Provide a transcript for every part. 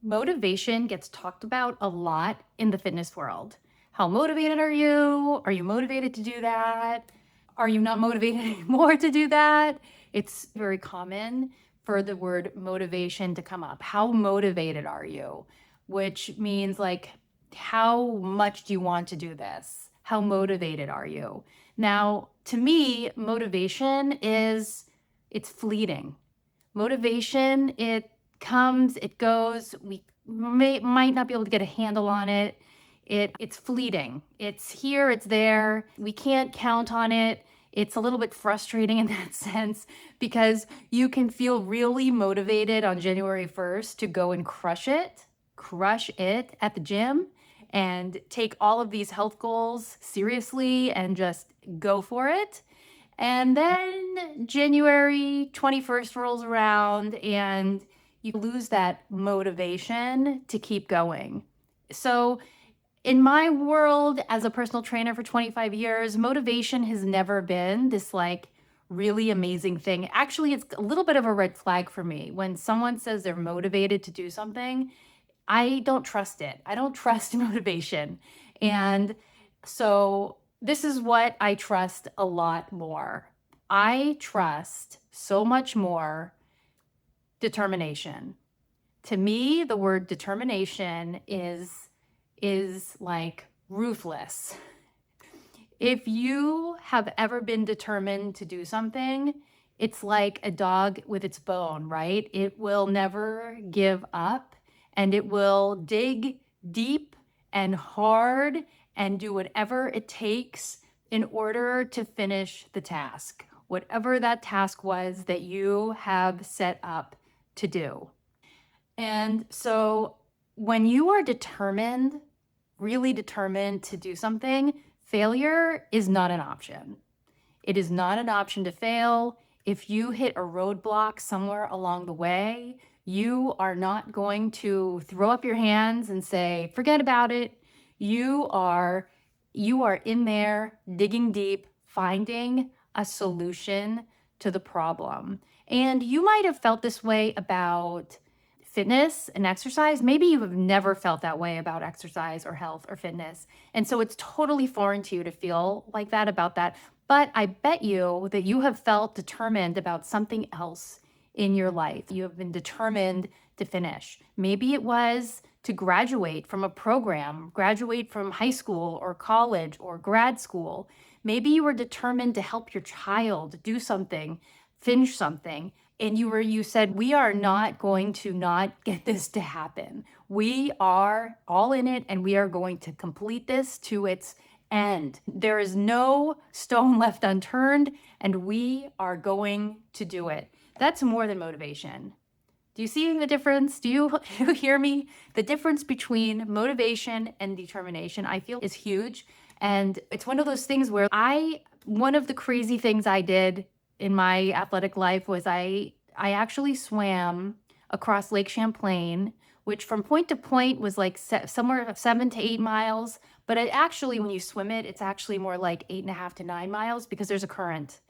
Motivation gets talked about a lot in the fitness world. How motivated are you? Are you motivated to do that? Are you not motivated anymore to do that? It's very common for the word motivation to come up. How motivated are you? Which means like, how much do you want to do this? How motivated are you? Now, to me, motivation is, it's fleeting. Motivation, it comes, it goes. We might not be able to get a handle on it. It's fleeting. It's here, it's there. We can't count on it. It's a little bit frustrating in that sense because you can feel really motivated on January 1st to go and crush it at the gym and take all of these health goals seriously and just go for it. And then January 21st rolls around and you lose that motivation to keep going. So, in my world, as a personal trainer for 25 years, motivation has never been this like really amazing thing. Actually, it's a little bit of a red flag for me. When someone says they're motivated to do something, I don't trust it. I don't trust motivation. And so this is what I trust a lot more. I trust so much more determination. To me, the word determination is like ruthless. If you have ever been determined to do something, it's like a dog with its bone, right? It will never give up and it will dig deep and hard and do whatever it takes in order to finish the task, whatever that task was that you have set up to do. And so when you are determined, really determined to do something, failure is not an option. It is not an option to fail. If you hit a roadblock somewhere along the way, you are not going to throw up your hands and say, forget about it. You are in there digging deep, finding a solution to the problem. And you might have felt this way about fitness and exercise. Maybe you have never felt that way about exercise or health or fitness. And so it's totally foreign to you to feel like that about that. But I bet you that you have felt determined about something else in your life. You have been determined to finish. Maybe it was to graduate from a program, graduate from high school or college or grad school. Maybe you were determined to help your child do something, finish something. And you said, we are not going to not get this to happen. We are all in it and we are going to complete this to its end. There is no stone left unturned and we are going to do it. That's more than motivation. Do you see the difference? Do you hear me? The difference between motivation and determination, I feel, is huge. And it's one of those things where one of the crazy things I did in my athletic life was I actually swam across Lake Champlain, which from point to point was like somewhere 7 to 8 miles. But it actually, when you swim it, it's actually more like 8.5 to 9 miles because there's a current.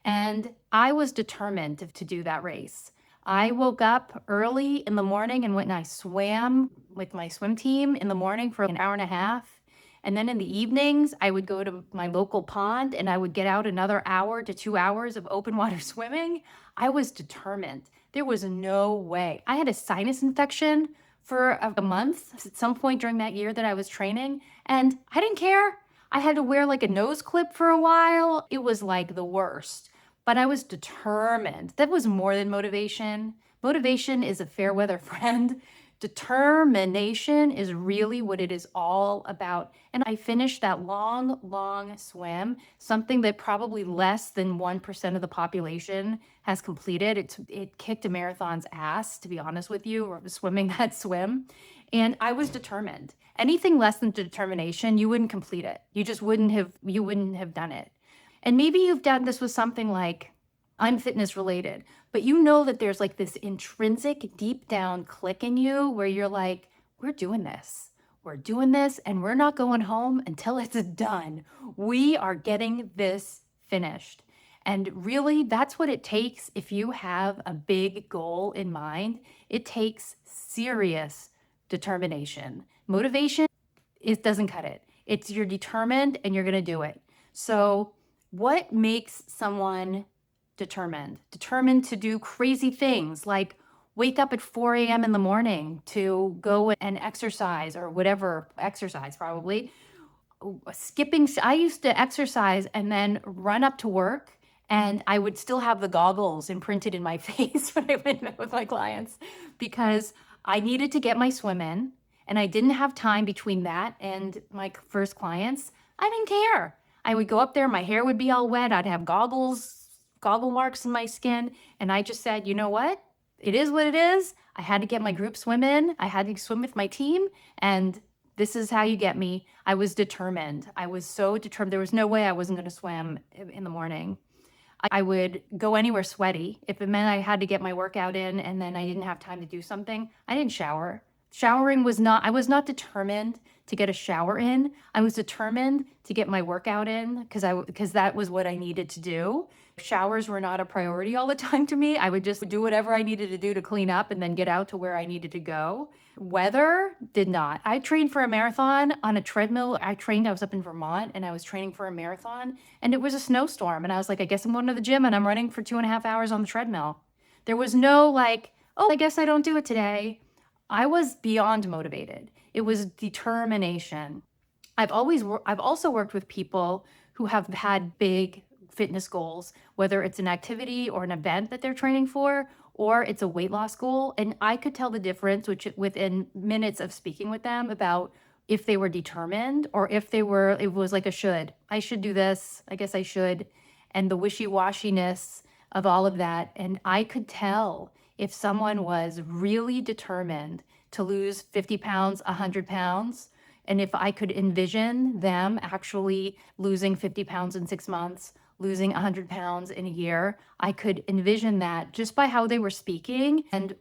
And I was determined to do that race. I woke up early in the morning and went and I swam with my swim team in the morning for an hour and a half. And then in the evenings, I would go to my local pond and I would get out another hour to 2 hours of open water swimming. I was determined. There was no way. I had a sinus infection for a month at some point during that year that I was training, and I didn't care. I had to wear like a nose clip for a while. It was like the worst, but I was determined. That was more than motivation. Motivation is a fair weather friend. Determination is really what it is all about. And I finished that long, long swim, something that probably less than 1% of the population has completed. It kicked a marathon's ass, to be honest with you, or swimming that swim. And I was determined. Anything less than determination, you wouldn't complete it. You wouldn't have done it. And maybe you've done this with something like unfitness related, but you know that there's like this intrinsic deep down click in you where you're like, we're doing this, and we're not going home until it's done. We are getting this finished. And really, that's what it takes if you have a big goal in mind. It takes serious determination. Motivation, it doesn't cut it. It's you're determined and you're going to do it. So what makes someone determined? Determined to do crazy things like wake up at 4 a.m. in the morning to go and exercise or whatever, exercise probably. Skipping, I used to exercise and then run up to work, and I would still have the goggles imprinted in my face when I went out with my clients because I needed to get my swim in and I didn't have time between that and my first clients. I didn't care. I would go up there, my hair would be all wet, I'd have goggle marks in my skin, and I just said, you know what? It is what it is. I had to get my group swim in. I had to swim with my team, and this is how you get me. I was determined. I was so determined. There was no way I wasn't going to swim in the morning. I would go anywhere sweaty. If it meant I had to get my workout in and then I didn't have time to do something, I didn't shower. Showering was not, I was not determined to get a shower in. I was determined to get my workout in because that was what I needed to do. Showers were not a priority all the time to me. I would just do whatever I needed to do to clean up and then get out to where I needed to go. Weather did not. I trained for a marathon on a treadmill. I was up in Vermont and I was training for a marathon and it was a snowstorm. And I was like, I guess I'm going to the gym and I'm running for 2.5 hours on the treadmill. There was no like, oh, I guess I don't do it today. I was beyond motivated. It was determination. I've also worked with people who have had big fitness goals, whether it's an activity or an event that they're training for, or it's a weight loss goal. And I could tell the difference within minutes of speaking with them about if they were determined or if it was like I should do this, I guess I should, and the wishy-washiness of all of that. And I could tell if someone was really determined to lose 50 pounds, 100 pounds, and if I could envision them actually losing 50 pounds in 6 months, losing 100 pounds in a year, I could envision that just by how they were speaking and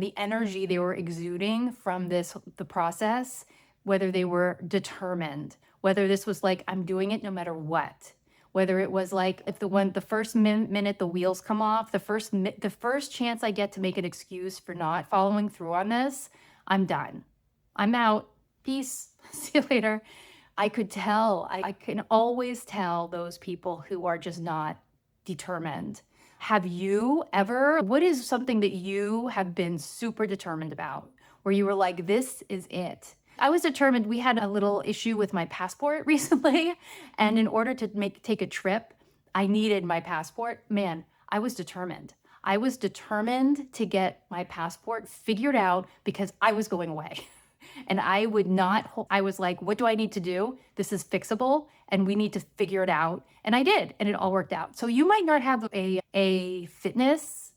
the energy they were exuding from the process, whether they were determined, whether this was like, I'm doing it no matter what. Whether it was like, if the first minute the wheels come off, the first chance I get to make an excuse for not following through on this, I'm done. I'm out. Peace. See you later. I could tell. I can always tell those people who are just not determined. Have you ever? What is something that you have been super determined about, where you were like, this is it? I was determined. We had a little issue with my passport recently, and in order to take a trip, I needed my passport. Man, I was determined. I was determined to get my passport figured out because I was going away. And I was like, what do I need to do? This is fixable and we need to figure it out. And I did, and it all worked out. So you might not have a fitness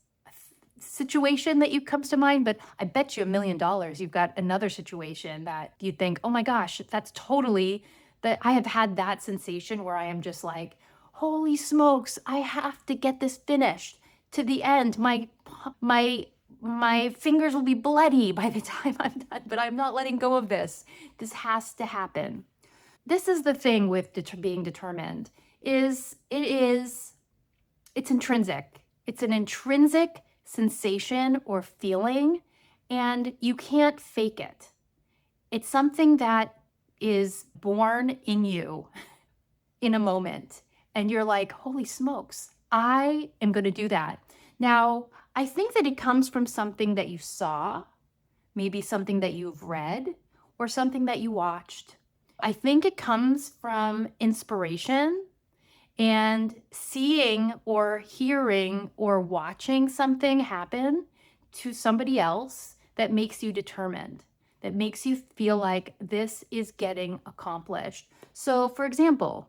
situation that comes to mind, but I bet you $1 million you've got another situation that you think, oh my gosh, that's totally that. I have had that sensation where I am just like, holy smokes, I have to get this finished to the end. My fingers will be bloody by the time I'm done, but I'm not letting go of this. This has to happen. This is the thing with being determined it's intrinsic. It's an intrinsic sensation or feeling, and you can't fake it. It's something that is born in you in a moment, and you're like, holy smokes, I am going to do that. Now, I think that it comes from something that you saw, maybe something that you've read, or something that you watched. I think it comes from inspiration and seeing or hearing or watching something happen to somebody else that makes you determined, that makes you feel like this is getting accomplished. So, for example,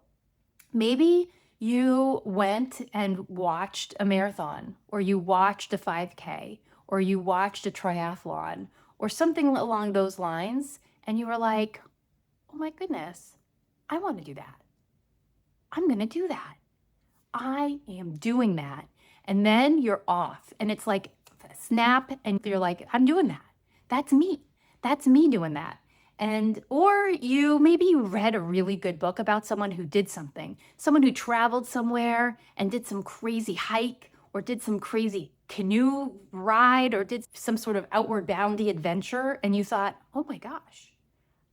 maybe you went and watched a marathon, or you watched a 5K, or you watched a triathlon, or something along those lines, and you were like, oh my goodness, I want to do that. I'm going to do that. I am doing that. And then you're off, and it's like a snap, and you're like, I'm doing that. That's me. That's me doing that. Or maybe you read a really good book about someone who did something, someone who traveled somewhere and did some crazy hike or did some crazy canoe ride or did some sort of outward boundy adventure and you thought, oh my gosh,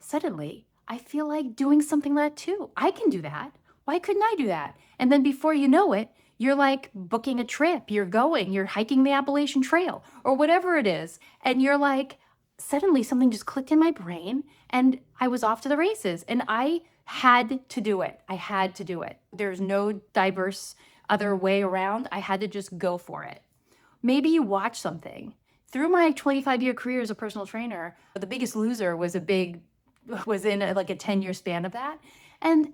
suddenly I feel like doing something like that too. I can do that. Why couldn't I do that? And then before you know it, you're like booking a trip, you're hiking the Appalachian Trail or whatever it is. And you're like, suddenly something just clicked in my brain and I was off to the races and I had to do it. I had to do it. There's no diverse other way around. I had to just go for it. Maybe you watch something. Through my 25-year career as a personal trainer, The Biggest Loser was in like a 10-year span of that. And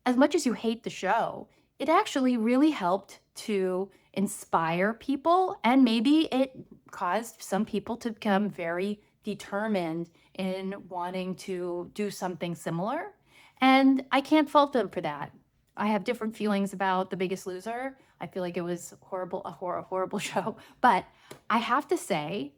as much as you hate the show, it actually really helped to inspire people. And maybe it caused some people to become very determined in wanting to do something similar. And I can't fault them for that. I have different feelings about The Biggest Loser. I feel like it was horrible, a horrible show. But I have to say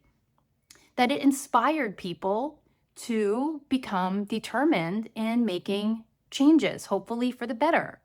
that it inspired people to become determined in making changes, hopefully for the better.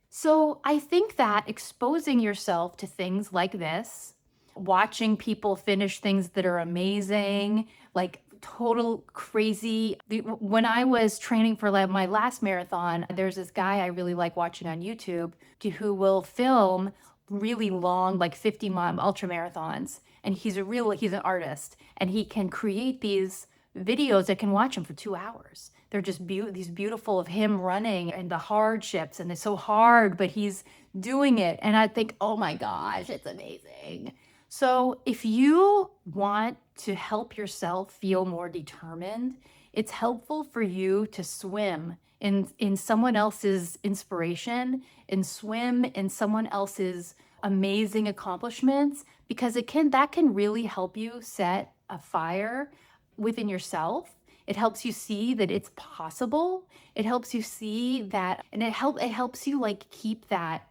So I think that exposing yourself to things like this, watching people finish things that are amazing, like total crazy. When I was training for my last marathon, there's this guy I really like watching on YouTube who will film really long, like 50-mile ultra marathons. And he's an artist and he can create these videos that can watch them for 2 hours. They're just these beautiful of him running and the hardships, and it's so hard, but he's doing it. And I think, oh my gosh, it's amazing. So if you want to help yourself feel more determined, it's helpful for you to swim in someone else's inspiration and swim in someone else's amazing accomplishments, because that can really help you set a fire within yourself. It helps you see that it's possible. It helps you see that, and it helps you like keep that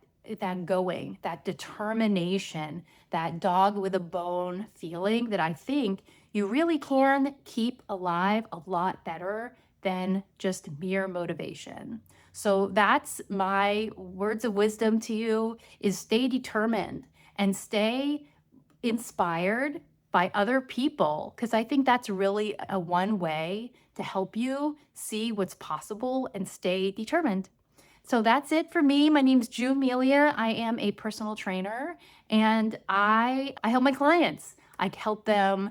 going, that determination, that dog with a bone feeling that I think you really can keep alive a lot better than just mere motivation. So that's my words of wisdom to you, is stay determined and stay inspired by other people, because I think that's really a one way to help you see what's possible and stay determined. So that's it for me. My name's June Melia. I am a personal trainer and I help my clients. I help them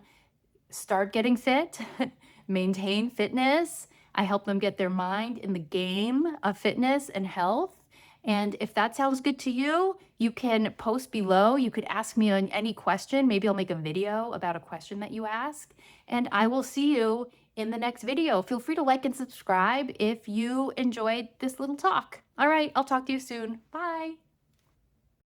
start getting fit, maintain fitness. I help them get their mind in the game of fitness and health. And if that sounds good to you, you can post below. You could ask me on any question. Maybe I'll make a video about a question that you ask. And I will see you in the next video. Feel free to like and subscribe if you enjoyed this little talk. All right, I'll talk to you soon. Bye.